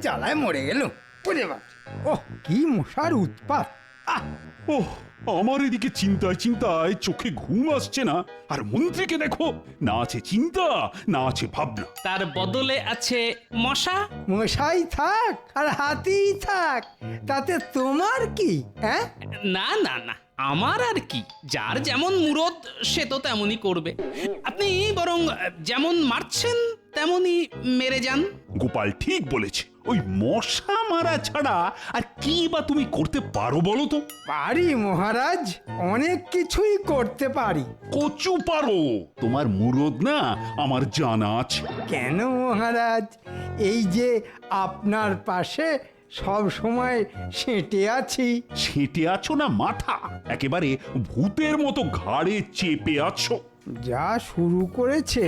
জ্বালায় মরে গেল। ওরে বাপ, ওহ কি মশার উৎপাত! আহ, ওহ, আমার এদিকে চিন্তায় চিন্তায় চোখে ঘুম আসছে না, আর মন্ত্রীকে দেখো, না আছে চিন্তা, না আছে ভাবনা। তার বদলে আছে মশা। মশাই থাক আর হাতিই থাক, তাতে তোমার কি? হ্যাঁ, না না না, আমার আর কি, যার যেমন মুরদ সে তো তেমনই করবে। আপনি বরং যেমন মারছেন তেমনই মেরে যান। গোপাল ঠিক বলেছে, ওই মশা মারা ছাড়া আর কি বা তুমি করতে পারো বলো তো? পারি মহারাজ, অনেক কিছুই করতে পারি। কচু পারো, তোমার মুরদ না আমার জানা আছে। কেন মহারাজ, এই যে আপনার পাশে সব সময় সেঁটে আছি। ছেটে আছো না মাথা, একেবারে ভূতের মতো ঘাড়ে চেপে আছো। যা শুরু করেছে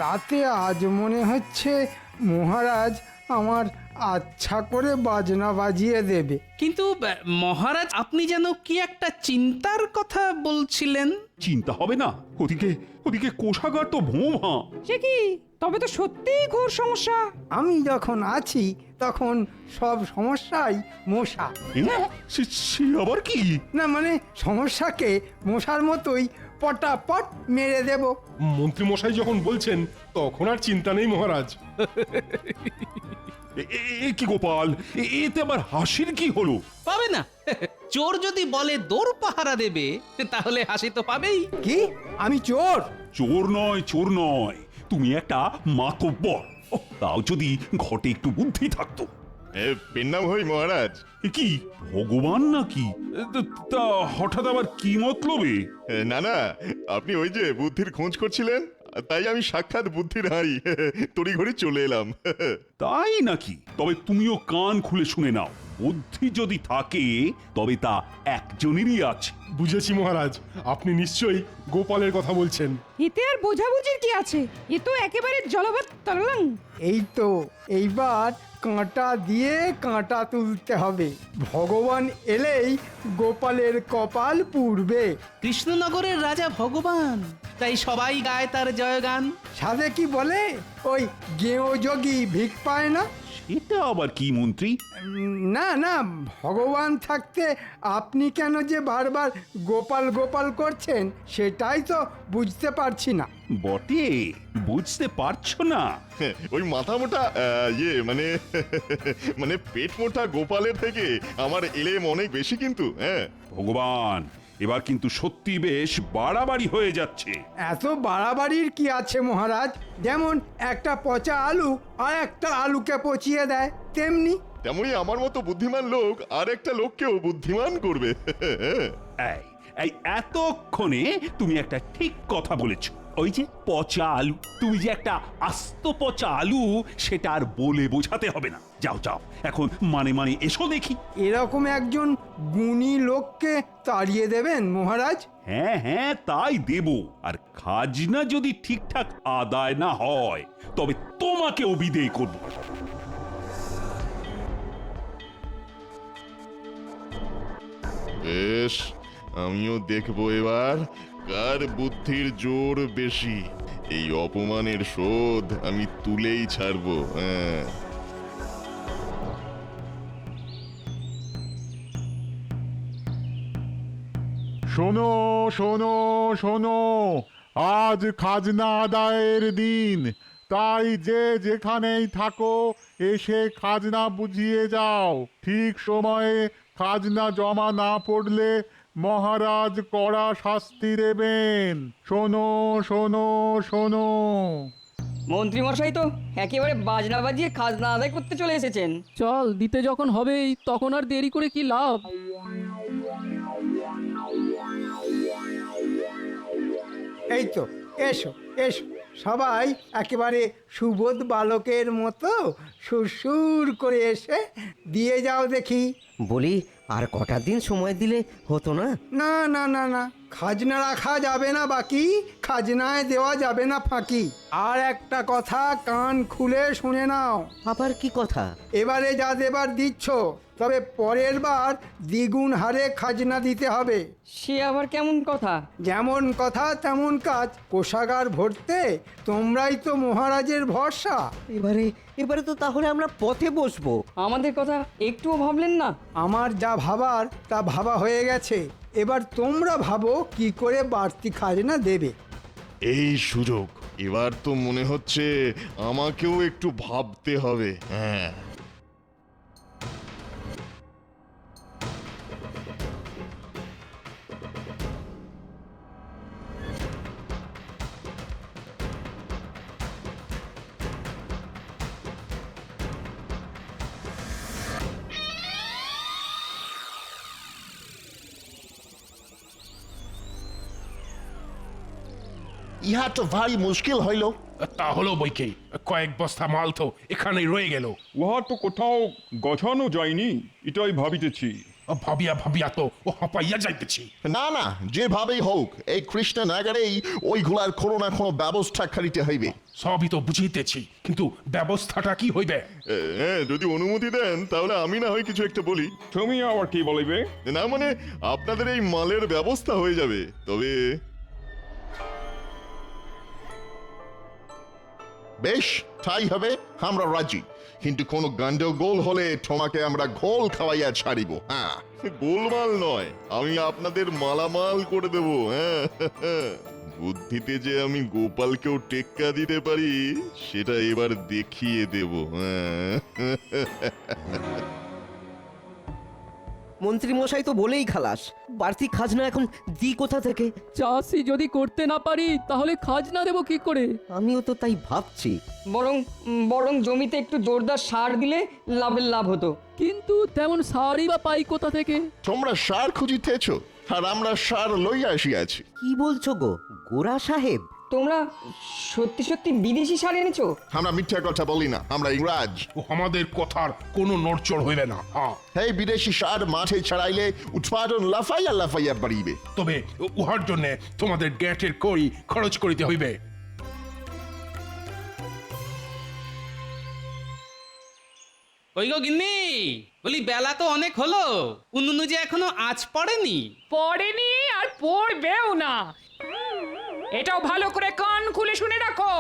তাতে আজ মনে হচ্ছে মহারাজ আমার আচ্ছা করে বাজনা বাজিয়ে দেবে। কিন্তু মহারাজ, আপনি যেন কি একটা চিন্তার কথা বলছিলেন। চিন্তা হবে না, ওদিকে ওদিকে কোষাগার তো ভোমা। সে কি? তবে তো সত্যিই ঘোর সমস্যা। আমি যখন আছি তখন সব সমস্যাই মশা। সে আবার কি? না মানে সমস্যাকে মশার মতোই পটাপট মেরে দেব। মন্ত্রী মশাই যখন বলছেন তখন আর চিন্তা নেই মহারাজ। এ কি গোপাল, এতে আবার হাসির কি হলো? পাবে না? চোর যদি বলে দৌড় পাহারা দেবে, তাহলে হাসি তো পাবেই। কি? আমি চোর? চোর নয়, চোর নয়, তুমি একটা মাতব্বর। তাও যদি ঘটে একটু বুদ্ধি থাকতো। পেন্নাম হই মহারাজ। এ কি ভগবান নাকি? তা হঠাৎ আবার কি মতলবে? না না, আপনি ওই যে বুদ্ধির খোঁজ করছিলেন, তাই আমি সাক্ষাৎ বুদ্ধির হাঁড়ি তড়িঘড়ি চলে এলাম। তাই নাকি? তবে তুমিও কান খুলে শুনে নাও, বুদ্ধি যদি থাকে তবে তা একজনেরই আছে। বুঝেছি মহারাজ, আপনি নিশ্চয়ই গোপালের কথা বলছেন। এতে আর বোঝাবুঝির কি আছে? এ তো একেবারে জলবৎ তরলং। এই তো, এইবার কাঁটা দিয়ে কাঁটা তুলতে হবে। ভগবান এলেই গোপালের কপাল পুড়বে। কৃষ্ণনগরের রাজা ভগবান, তাই সবাই গায় তার জয়গান। সাধে কি বলে, ওই গেঁয়ো যোগী ভিক পায় না। এটা আবার কি মন্ত্রী? না না, ভগবান থাকতে আপনি কেন যে বারবার গোপাল গোপাল করছেন সেটাই তো বুঝতে পারছি না। বটে, বুঝতে পারছো না? ওই মাথা মোটা মানে মানে পেট মোটা গোপালের থেকে আমার এলেম অনেক বেশি কিন্তু। হ্যাঁ ভগবান, এবার কিন্তু সত্যি বেশ বাড়াবাড়ি হয়ে যাচ্ছে। এত বাড়াবাড়ির কি আছে মহারাজ? যেমন একটা পচা আলু আর একটা আলুকে পচিয়ে দেয়, তেমনি তেমনি আমার মতো বুদ্ধিমান লোক আর একটা লোককেও বুদ্ধিমান করবে। এই এই এতক্ষণে তুমি একটা ঠিক কথা বলেছ। ওই যে পচা আলু, তুমি যে একটা আস্ত পচা আলু সেটা আর বলে বোঝাতে হবে না। যাও যাও, এখন মানে মানে এসো দেখি। এরকম একজন গুণী লোককে তাড়িয়ে দেবেন মহারাজ? হ্যাঁ হ্যাঁ, তাই দেব। আর খাজনা যদি ঠিকঠাক আদায় না হয় তবে তোমাকেও বিদেয় করব। বেশ, আমিও দেখবো এবার কার বুদ্ধির জোর বেশি। এই অপমানের শোধ আমি তুলেই ছাড়বো। হ্যাঁ, শোনো শোনো শোনো, আজ খাজনা আদায়ের দিন, তাই যে যেখানেই থাকো এসে খাজনা বুঝিয়ে যাও। ঠিক সময়ে খাজনা জমা না পড়লে মহারাজ কড়া শাস্তি দেবেন। শোনো শোনো শোনো। মন্ত্রী মশাই তো একেবারে বাজনা বাজিয়ে খাজনা আদায় করতে চলে এসেছেন। চল, দিতে যখন হবেই তখন আর দেরি করে কি লাভ? এই তো, এসো এসো, সবাই একেবারে সুবোধ বালকের মতো সুরসুর করে এসে দিয়ে যাও দেখি। বলি, আর কটা দিন সময় দিলে হতো না? না না না না, খাজনা রাখা যাবে না বাকি, খাজনায় দেওয়া যাবে না ফাঁকি। আর একটা কথা কান খুলে শুনে নাও, আবার কি কথা? এবারে যা দেবার দিচ্ছ, তবে পরের বার দ্বিগুণ হারে খাজনা দিতে হবে। সে আবার কেমন কথা? যেমন কথা তেমন কাজ। কোষাগার ভরতে তোমরাই তো মহারাজের ভরসা। এবারে তো তাহলে আমরা পথে বসবো। আমাদের কথা একটুও ভাবলেন না? আমার যা ভাবার তা ভাবা হয়ে গেছে, এবার তোমরা ভাবো কি করে বাড়তি খাজনা দেবে। এই সুযোগ, এবার তো মনে হচ্ছে আমাকেও একটু ভাবতে হবে। হ্যাঁ, ইহা তো ভারী মুশকিল হইল। তা হলো বইকে, কয়েক বস্তা মাল তো এখানেই রয়ে গেল। উহা তো কোথাও গছানো যায়নি, এটাই ভাবিতেছি। ভাবিয়া ভাবিয়া তো ও হাঁপাইয়া যাইতেছি। না না, যেভাবেই হোক এই কৃষ্ণনগরেই ওইগুলার কোনো না কোনো ব্যবস্থা করিতে হইবে। সবই তো বুঝিতেছি, কিন্তু ব্যবস্থাটা কি হইবে? যদি অনুমতি দেন তাহলে আমি না হয় কিছু একটা বলি। তুমি আবার কি বলিবে? না মানে আপনাদের এই মালের ব্যবস্থা হয়ে যাবে, তবে বেশ, তাই হবে, আমরা রাজি। কিন্তু কোনো গন্ডগোল হলে তোমাকে আমরা ঘোল খাওয়াইয়া ছাড়িব। হ্যাঁ, গোলমাল নয়, আমি আপনাদের মালামাল করে দেব। হ্যাঁ, বুদ্ধিতে যে আমি গোপালকেও টেক্কা দিতে পারি সেটা এবার দেখিয়ে দেব। হ্যাঁ, মন্ত্রী মশাই তো বলেই খালাস, বাড়তি খাজনা এখন দি কোথা থেকে? চাষি যদি করতে না পারি তাহলে খাজনা দেবো কি করে? আমিও তো তাই ভাবছি। বরং জমিতে একটু জোরদার সার দিলে লাভের লাভ হতো। কিন্তু তেমন সারই বা পাই কোথা থেকে? তোমরা সার খুঁজিতেছ আর আমরা সার লইয়া আসিয়াছি। কি বলছো গো গোরা সাহেব? তোমরা সত্যি সত্যি বিদেশি সার এনেছো? আমরা মিথ্যা কথা বলি না, আমরা ইংরাজ। ও আমাদের কথার কোনো নড়চড় হইবে না। হ্যাঁ, এই বিদেশি সার মাঠে ছড়াইলে উৎপাদন লাফাইয়া লাফাইয়া বাড়িবে। তবে উহার জন্য তোমাদের গ্যাটের কড়ি খরচ করিতে হইবে। ওই গো গিন্নি, বলি বেলা তো অনেক হলো, উনুনে যে এখনো আঁচ পড়েনি। পড়েনি আর পড়বেও না। এটাও ভালো করে কান খুলে শুনে রাখো,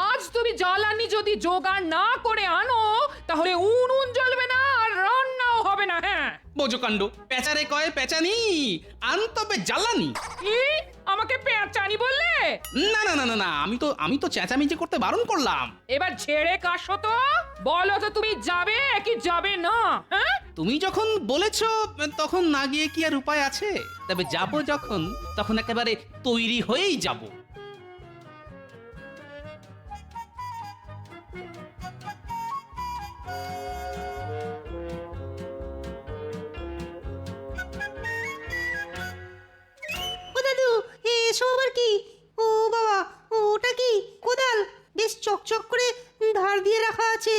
আজ তুমি জ্বালানি যদি জোগাড় না করে আনো তাহলে উনুন জ্বলবে না আর রান্নাও হবে না। হ্যাঁ, বোঝো কাণ্ড, পেঁচারে কয় পেঁচানি, আন তবে জ্বালানি। কি আমাকে পেঁচানি বললে? না না না না না, আমি তো চেঁচামেচি করতে বারণ করলাম। এবার ছেড়ে কাশো তো, বলো তো তুমি যাবে কি যাবে না? হ্যাঁ, তুমি যখন বলেছো তখন না গিয়ে কি আর উপায় আছে? তবে যাব যখন, তখন একেবারে তৈরি হয়েই যাব। ও দাদু, এসব আবার কি? ও বাবা, ওটা কি কোদাল? বেশ চকচক করে ধার দিয়ে রাখা আছে।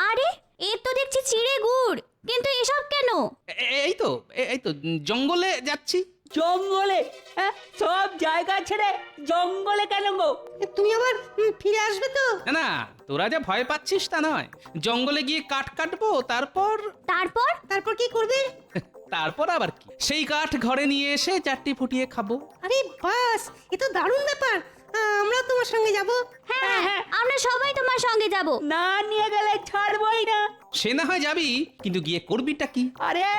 আরে এ তো দেখছি চিড়ে গুড়, কিন্তু এসব কেন? এই তো জঙ্গলে যাচ্ছি। জঙ্গলে? হ্যাঁ, সব জায়গা ছেড়ে জঙ্গলে কেন গো? তুমি আবার ফিরে আসবে তো? না না, তোরা যা ভয় পাচ্ছিস তা নয়। জঙ্গলে গিয়ে কাঠ কাটবো, তারপর তারপর কি করবে? তারপর আবার কি, সেই কাঠ ঘরে নিয়ে এসে চারটি ফুটিয়ে খাবো। আরে বাস, এ তো দারুণ ব্যাপার। আমরা তোমার সঙ্গে যাব। হ্যাঁ হ্যাঁ, আমরা সবাই তোমার সঙ্গে যাব। না নিয়ে গেলে ছাড়বই না। সে না হয় যাবি, কিন্তু গিয়ে করবিটা কি? আরে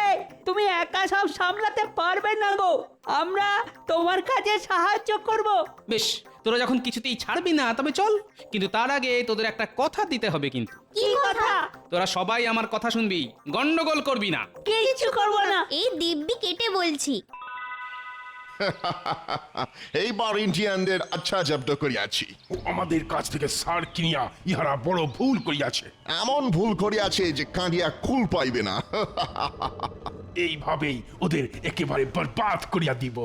তুমি একা সব সামলাতে পারবে না গো, আমরা তোমার কাছে সাহায্য করব। বেশ, তোরা যখন কিছুতেই ছাড়বি না তবে চল, কিন্তু তার আগে তোদের একটা কথা দিতে হবে। কিন্তু কি কথা? তোরা সবাই আমার কথা শুনবি, গন্ডগোল করবি না। কিছু করব না। এই দিব্যি কেটে বলছি। এইবার ইন্ডিয়ানদের আচ্ছা জব্দ করিয়াছি। আমাদের কাছ থেকে সার কিনিয়া ইহারা বড় ভুল করিয়াছে। এমন ভুল করিয়াছে যে কাঁদিয়া কুল পাইবে না। এইভাবেই ওদের একেবারে বরবাদ করিয়া দিব।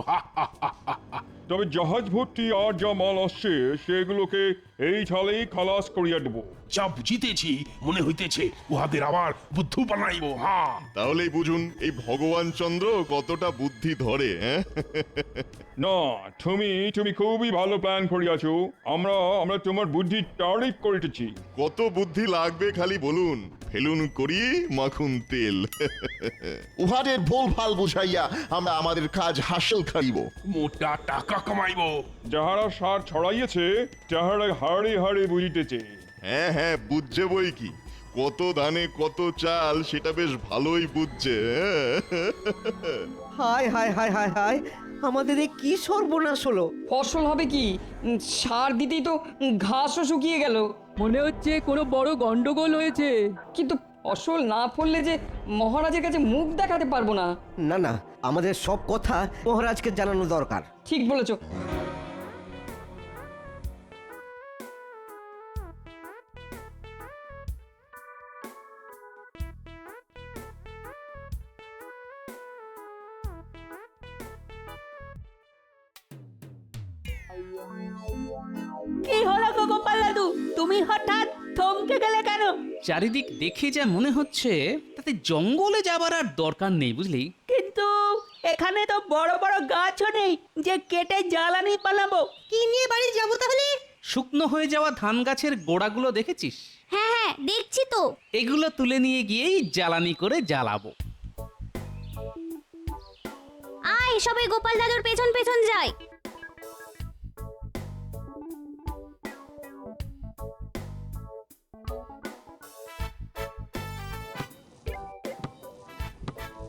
তবে জাহাজ ভর্তি আর যা মাল আসছে সেগুলোকে এই ছালেই খালাস করিয়া দেবো। যা বুঝিতেছি মনে হইতেছে উহাদের আবার বুদ্ধু বানাইব। হ্যাঁ, তাহলেই বুঝুন এই ভগবান চন্দ্র কতটা বুদ্ধি ধরে। হ্যাঁ না, তুমি খুবই ভালো প্ল্যান করিয়াছো। আমরা তোমার বুদ্ধি তারিফ করিতেছি। কত বুদ্ধি লাগবে খালি বলুন, ফেলুন করি মাখুন তেল। উহাদের ভুল ভাল বুঝাইয়া আমরা আমাদের কাজ হাসিল করিব। মোটা টাকা কামাইব। যাহারা সার ছড়াইয়াছে তাহারা হাড়ে হাড়ে বুঝিতেছে। হ্যাঁ হ্যাঁ, বুঝছে বই কি, কত ধানে কত চাল সেটা বেশ ভালোই বুঝছে। হায় হায় হায় হায় হায়, আমাদের এ কি সর্বনাশ হলো! ফসল হবে কি? সার দিতেই তো ঘাসও শুকিয়ে গেল। মনে হচ্ছে কোনো বড় গন্ডগোল হয়েছে। কিন্তু ফসল না ফললে যে মহারাজের কাছে মুখ দেখাতে পারবো না। না না, আমাদের সব কথা মহারাজকে জানানো দরকার। ঠিক বলেছো। কি হলো গো গোপাল দাদু, তুমি হঠাৎ থমকে গেলে কেন? চারিদিক দেখে যা মনে হচ্ছে তাতে জঙ্গলে যাবার আর দরকার নেই, বুঝলি? কিন্তু এখানে তো বড় বড় গাছও নেই যে কেটে জ্বালানি বানাবো। কি নিয়ে বাড়ি যাবো তাহলে? শুকনো হয়ে যাওয়া ধান গাছের গোড়াগুলো দেখেছিস? হ্যাঁ হ্যাঁ দেখছি তো। এগুলো তুলে নিয়ে গিয়েই জ্বালানি করে জ্বালাবো। আয় সবাই গোপাল দাদুর পেছন পেছন যাই।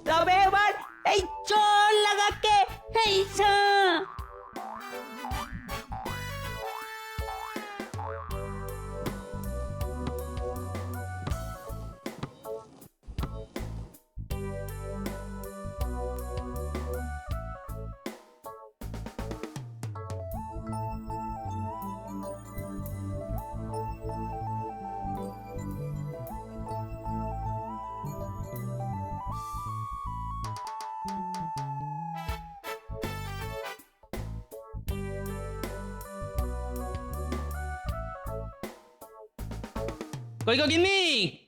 তবে এবার এই চল লাগাকে এই সা। কই গো গিন্নি,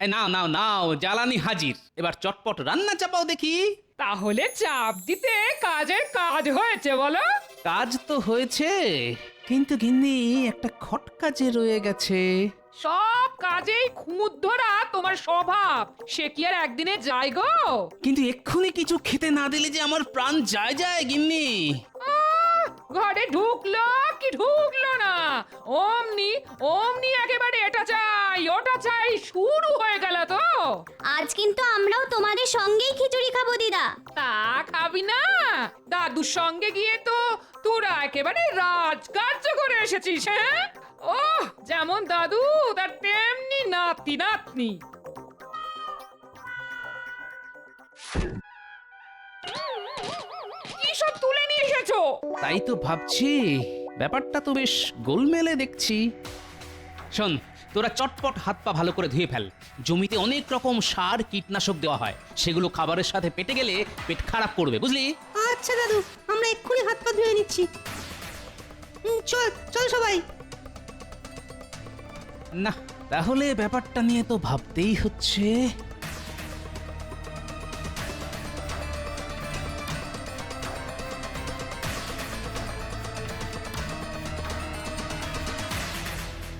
এই নাও নাও নাও, জ্বালানি হাজির। এবার চটপট রান্না চাপাও দেখি। তাহলে চাপ দিতে কাজের কাজ হয়েছে বলো? কাজ তো হয়েছে, কিন্তু গিন্নি একটা খটকা যে রয়ে গেছে। সব কাজেই খুঁত ধরা তোমার স্বভাব, সে কি আর একদিনে যায় গো? কিন্তু এক্ষুনি কিছু খেতে না দিলে যে আমার প্রাণ যায় যায় গিন্নি। ঘরে ঢুকলো কি ঢুকলো না, অমনি অমনি একেবারে এটা চাই ওটা চাই শুরু হয়ে গেল তো। আজ কিন্তু আমরাও তোমাদের সঙ্গেই খিচুড়ি খাবো দিদা। তা খাবি না? দাদুর সঙ্গে গিয়ে তো তোরা একেবারে রাজকার্য করে এসেছিস। হ্যাঁ, ওহ যেমন দাদু তার তেমনি নাতি নাতনি। কি সব তুলে নিয়ে এসেছো? তাই তো ভাবছি, ব্যাপারটা তো বেশ গোলমেলে দেখছি। শোন, তোরা চটপট হাত পা ভালো করে ধুয়ে ফেল। জমিতে অনেক রকম সার কীটনাশক দেওয়া হয়, সেগুলো খাবারের সাথে পেটে গেলে পেট খারাপ করবে, বুঝলি? আচ্ছা দাদু, আমরা এক্ষুনি হাত পা ধুয়ে নিচ্ছি। চল চল সবাই। না, তাহলে ব্যাপারটা নিয়ে তো ভাবতেই হচ্ছে।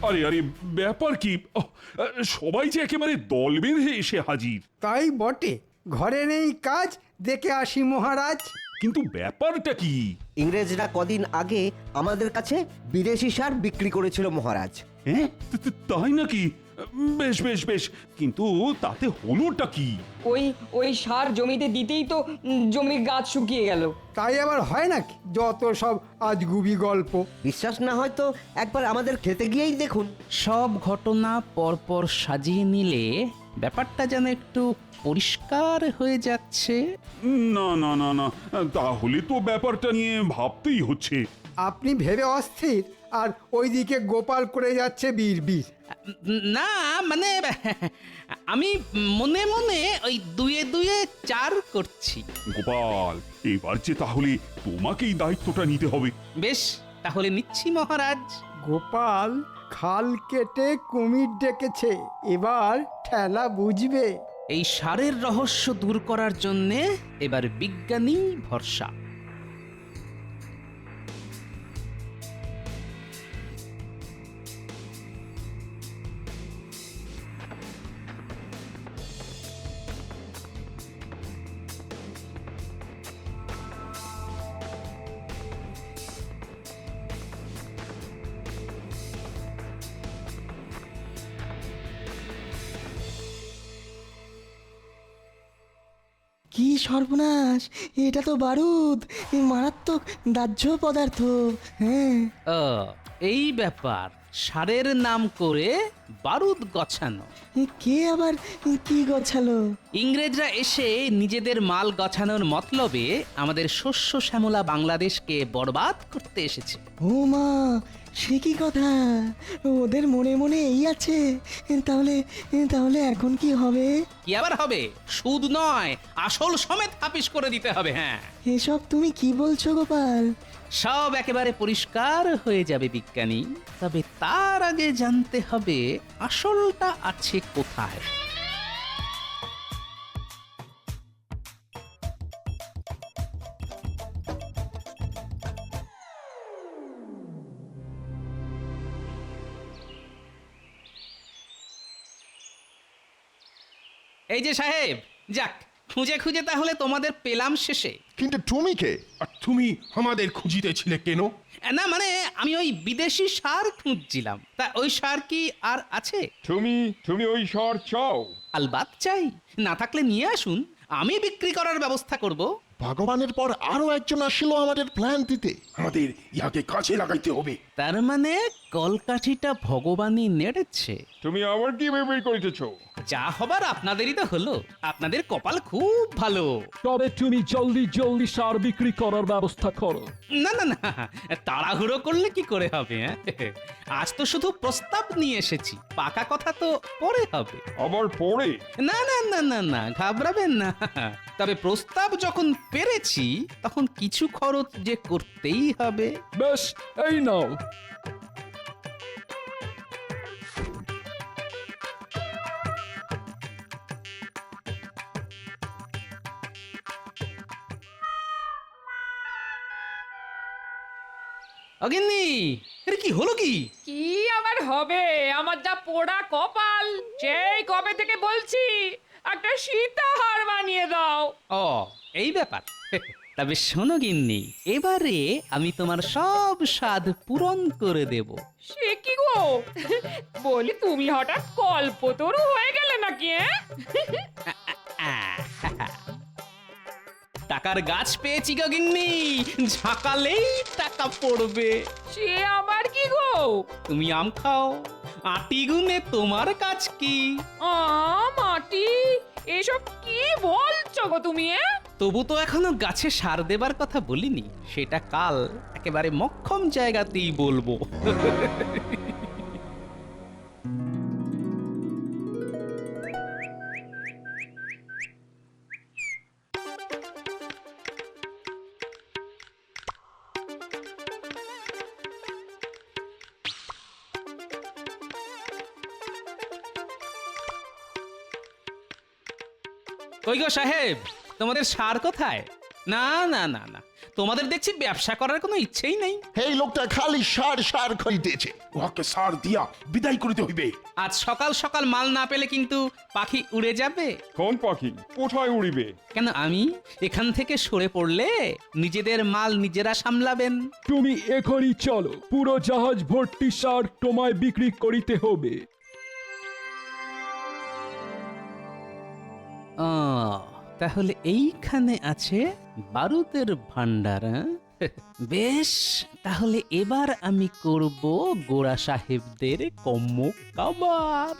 আরে আরে, ব্যাপার কি? সবাই যে একেবারে দল বেঁধে এসে হাজির। তাই বটে, ঘরে নেই কাজ, দেখে আসি মহারাজ। কিন্তু ব্যাপারটা কি? ইংরেজরা কদিন আগে আমাদের কাছে বিদেশি সার বিক্রি করেছিল মহারাজ। হ্যাঁ, তাই নাকি? বেশ বেশ বেশ, কিন্তু তাতে হলোটা কি? ওই সার জমিতে দিতেই তো জমির গাছ শুকিয়ে গেল। তাই আবার হয় নাকি? যত সব আজগুবি গল্প। বিশ্বাস না হয় তো একবার আমাদের খেতে গিয়েই দেখুন। সব ঘটনা পরপর সাজিয়ে নিলে ব্যাপারটা যেন একটু পরিষ্কার হয়ে যাচ্ছে। না না না না, তাহলে তো ব্যাপারটা নিয়ে ভাবতেই হচ্ছে। আপনি ভেবে অস্থির, আর ওইদিকে গোপাল করে যাচ্ছে বীর। না মানে আমি মনে মনে ওই দুয়ে দুয়ে চার করছি। গোপাল, এবার যে তাহলে তোমাকেই দায়িত্বটা নিতে হবে। বেশ, তাহলে নিচ্ছি মহারাজ। গোপাল খাল কেটে কুমির ডেকেছে, এবার ঠেলা বুঝবে। এই সারের রহস্য দূর করার জন্যে এবার বিজ্ঞানী ভরসা। কি সর্বনাশ, এটা তো বারুদ, মারাত্মক দাহ্য পদার্থ। হ্যাঁ, ও এই ব্যাপার, সারের নাম করে বারুদ গছানো। কে আবার কি গছালো? ইংরেজরা এসে নিজেদের মাল গছানোর মতলবে আমাদের শস্য শ্যামলা বাংলাদেশকে বরবাদ করতে এসেছে। ও মা, সে কি কথা? ওদের মনে মনে এই আছে। তাহলে তাহলে এখন কি হবে? কি আবার হবে? সুদ নয়, আসল সমেত হাপিস করে দিতে হবে। হ্যাঁ, এসব তুমি কি বলছো গোপাল? সব একেবারে পরিষ্কার হয়ে যাবে বিজ্ঞানী, তবে তার আগে জানতে হবে আসলটা আছে কোথায়। এই যে সাহেব, যাক খুঁজে খুঁজে তাহলে তোমাদের পেলাম শেষে। কিন্তু তুমি কে? আর তুমি আমাদের খুঁজিতেছিলে কেন? না মানে আমি ওই বিদেশি সার খুঁজছিলাম, তা ওই সার কি আর আছে? তুমি ওই সার চাও? আলবাত চাই, না থাকলে নিয়ে আসুন, আমি বিক্রি করার ব্যবস্থা করব। ভগবানের পর আরো একজন আসছিল আমাদের প্ল্যান দিতে। আমাদের ইয়াকে কাজে লাগাইতে হবে। তার মানে কলকাঠিটা ভগবানই নেড়েছে। তুমি আবার কি ভেবে করিতেছো? যা হবার আপনাদেরই তো হলো, আপনাদের কপাল খুব ভালো। তবে তুমি জলদি জলদি সার বিক্রি করার ব্যবস্থা করো। না না না, তাড়াহুড়ো করলে কি করে হবে? আজ তো শুধু প্রস্তাব নিয়ে এসেছি, পাকা কথা তো পরে হবে। আবার পরে? না না না না না, ঘাবড়াবেন না। তবে প্রস্তাব যখন পেরেছি তখন কিছু খরচ যে করতেই হবে। বেশ, এই নাও। অগিন্নি, এর কি হলো? কি কি আবার হবে? আমার যা পোড়া কপাল, সেই কবে থেকে বলছি একটা সীতাহার বানিয়ে দাও। ও এই ব্যাপার। তবে শোনো গিন্নি, এবারে আমি তোমার সব স্বাদ পূরণ করে দেব। সে কি গো, বলি তুমি হঠাৎ কল্পতরু হয়ে গেলে নাকি? টাকার গাছ পেয়েছি গো গিন্নি, ঝাঁকালেই টাকা পড়বে। সে আবার কি গো? তুমি আম খাও, আটি গুনে তোমার কাজ কি? মাটি, এসব কি বলছো গো তুমি? তবু তো এখনো গাছে সার দেবার কথা বলিনি, সেটা কাল একেবারে মক্ষম জায়গাতেই বলবো। কই গো সাহেব, তোমাদের সার কোথায়? না না না না, তোমাদের দেখছি ব্যবসা করার কোনো ইচ্ছেই নেই। এই লোকটা খালি সার সার খাইতেছে। উহাকে সার দিয়া বিদায় করিতে হইবে। আজ সকাল সকাল মাল না পেলে কিন্তু পাখি উড়ে যাবে। কোন পাখি? কোথায় উড়িবে? কেন, আমি এখান থেকে সরে পড়লে নিজেদের মাল নিজেরা সামলাবেন। তুমি এখনই চলো, পুরো জাহাজ ভর্তি সার তোমায় বিক্রি করিতে হবে। তাহলে এইখানে আছে বারুদের ভান্ডার। বেশ, তাহলে এবার আমি করব গোরা সাহেবদের কম্ম কাবার।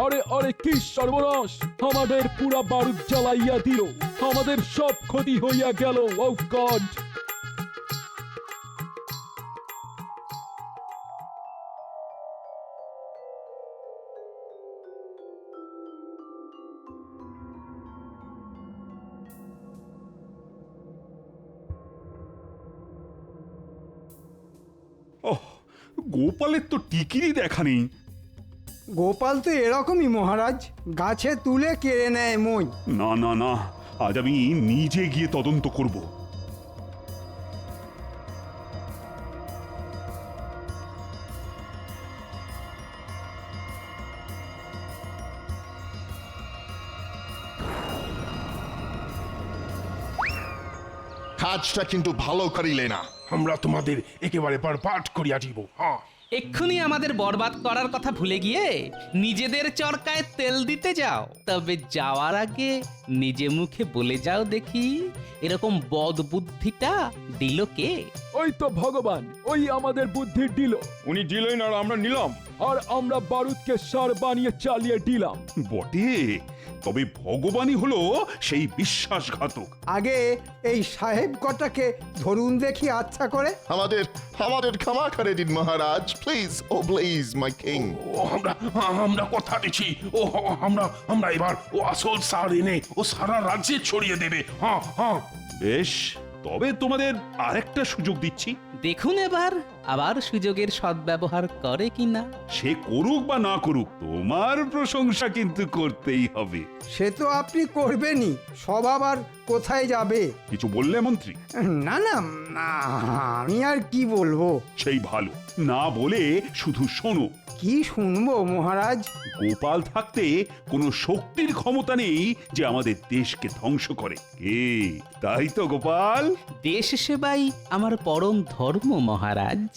আরে আরে, কি সর্বনাশ! আমাদের পুরা বারুদ জ্বালাইয়া দিল, আমাদের সব ক্ষতি হইয়া গেল। ও গড! গোপালের তো টিকিরই দেখা নেই। গোপাল তো এরকমই মহারাজ, গাছে তুলে কেড়ে নেয় মই। না না না, আজ আমি নিজে গিয়ে তদন্ত করব। কাজটা কিন্তু ভালো করিলে না। আমরা তোমাদের একেবারে বরবাদ করিয়া দিব। হ্যাঁ, এক্ষুনি আমাদের বরবাদ করার কথা ভুলে গিয়ে নিজেদের চরকায় তেল দিতে যাও। তবে যাওয়ার আগে নিজে মুখে বলে যাও দেখি, এরকম বদ বুদ্ধিটা দিল কে? ওই তো ভগবান, ওই আমাদের বুদ্ধি দিল। উনি দিলেন আর আমরা নিলাম। আর আমরা বারুদকে সার বানিয়ে চালিয়ে দিলাম। বটে, তবে ভগবানই হলো সেই বিশ্বাসঘাতক। আগে এই সাহেব কটাকে ধরুন দেখি আচ্ছা করে। আমাদের আমাদের ক্ষমা করে দিন মহারাজ, please, oh please my king. ও আমরা কথা দিচ্ছি, ও আমরা এবার ও আসল সার এনে ও সারা রাজ্যে ছড়িয়ে দেবে। হ্যাঁ হ্যাঁ। বেশ, তবে তোমাদের আরেকটা সুযোগ দিচ্ছি। দেখুন এবার আবার সুযোগের সদ্ব্যবহার করে কিনা। সে করুক বা না করুক, তোমার প্রশংসা কিন্তু করতেই হবে। সে তো আপনি করবেনই, সব আবার কোথায় যাবে? কিছু বললে মন্ত্রী? না না, আমি আর কি বলবো। সেই ভালো, না বলে শুধু শোনো। কি শুনবো মহারাজ? গোপাল থাকতে কোনো শক্তির ক্ষমতা নেই যে আমাদের দেশকে ধ্বংস করে। কে, তাই তো গোপাল? দেশ সেবাই আমার পরম ধর্ম মহারাজ।